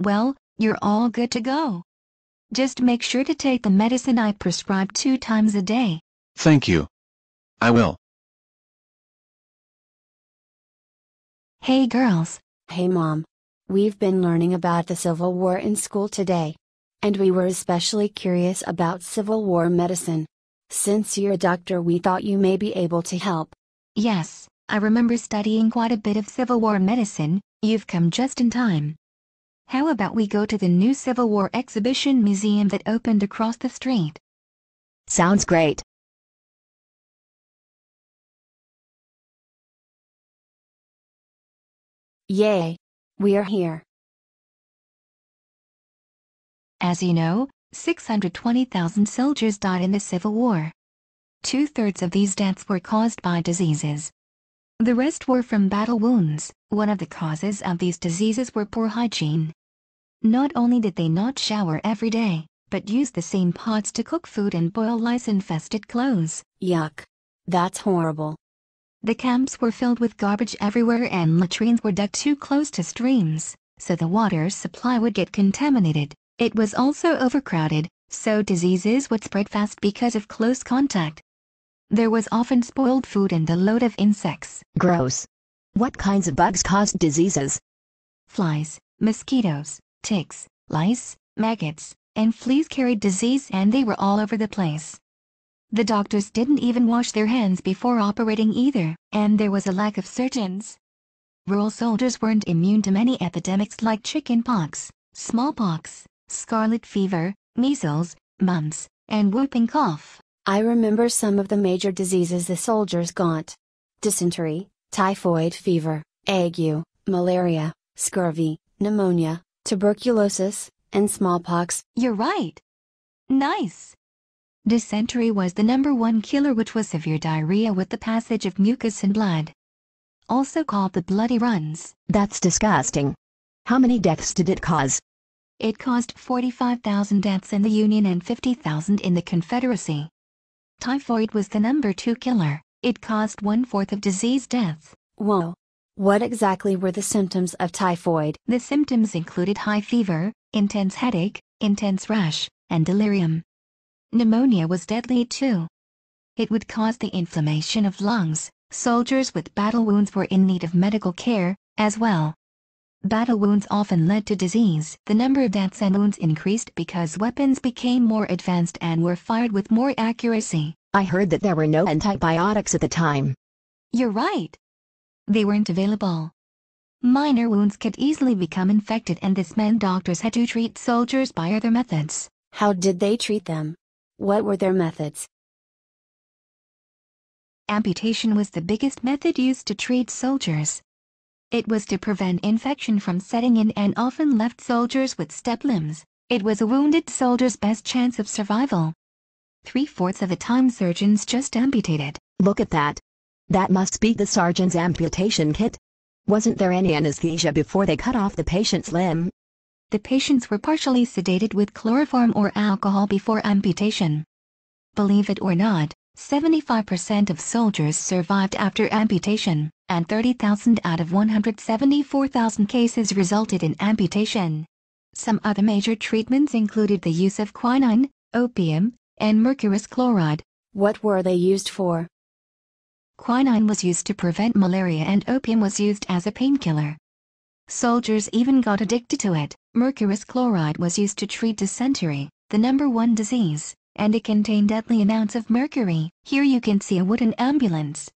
Well, you're all good to go. Just make sure to take the medicine I prescribe 2 times a day. Thank you. I will. Hey girls. Hey Mom. We've been learning about the Civil War in school today. And we were especially curious about Civil War medicine. Since you're a doctor, we thought you may be able to help. Yes, I remember studying quite a bit of Civil War medicine. You've come just in time. How about we go to the new Civil War exhibition museum that opened across the street? Sounds great. Yay! We are here. As you know, 620,000 soldiers died in the Civil War. 2/3 of these deaths were caused by diseases. The rest were from battle wounds. One of the causes of these diseases were poor hygiene. Not only did they not shower every day, but used the same pots to cook food and boil lice-infested clothes. Yuck. That's horrible. The camps were filled with garbage everywhere and latrines were dug too close to streams, so the water supply would get contaminated. It was also overcrowded, so diseases would spread fast because of close contact. There was often spoiled food and a load of insects. Gross. What kinds of bugs caused diseases? Flies, mosquitoes, ticks, lice, maggots, and fleas carried disease, and they were all over the place. The doctors didn't even wash their hands before operating either, and there was a lack of surgeons. Rural soldiers weren't immune to many epidemics like chickenpox, smallpox, scarlet fever, measles, mumps, and whooping cough. I remember some of the major diseases the soldiers got: dysentery, typhoid fever, ague, malaria, scurvy, pneumonia, tuberculosis, and smallpox. You're right. Nice. Dysentery was the #1 killer, which was severe diarrhea with the passage of mucus and blood. Also called the bloody runs. That's disgusting. How many deaths did it cause? It caused 45,000 deaths in the Union and 50,000 in the Confederacy. Typhoid was the #2 killer. It caused 1/4 of disease deaths. Whoa. What exactly were the symptoms of typhoid? The symptoms included high fever, intense headache, intense rash, and delirium. Pneumonia was deadly too. It would cause the inflammation of lungs. Soldiers with battle wounds were in need of medical care, as well. Battle wounds often led to disease. The number of deaths and wounds increased because weapons became more advanced and were fired with more accuracy. I heard that there were no antibiotics at the time. You're right. They weren't available. Minor wounds could easily become infected, and this meant doctors had to treat soldiers by other methods. How did they treat them? What were their methods? Amputation was the biggest method used to treat soldiers. It was to prevent infection from setting in and often left soldiers with step limbs. It was a wounded soldier's best chance of survival. 3/4 of the time surgeons just amputated. Look at that. That must be the sergeant's amputation kit. Wasn't there any anesthesia before they cut off the patient's limb? The patients were partially sedated with chloroform or alcohol before amputation. Believe it or not, 75% of soldiers survived after amputation, and 30,000 out of 174,000 cases resulted in amputation. Some other major treatments included the use of quinine, opium, and mercurous chloride. What were they used for? Quinine was used to prevent malaria and opium was used as a painkiller. Soldiers even got addicted to it. Mercurous chloride was used to treat dysentery, the #1 disease, and it contained deadly amounts of mercury. Here you can see a wooden ambulance.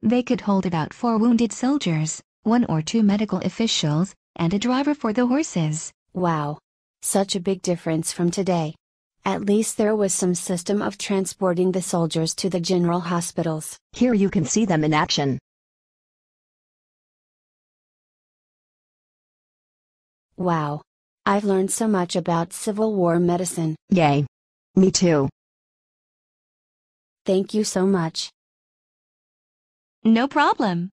They could hold about 4 wounded soldiers, 1 or 2 medical officials, and a driver for the horses. Wow. Such a big difference from today. At least there was some system of transporting the soldiers to the general hospitals. Here you can see them in action. Wow. I've learned so much about Civil War medicine. Yay. Me too. Thank you so much. No problem.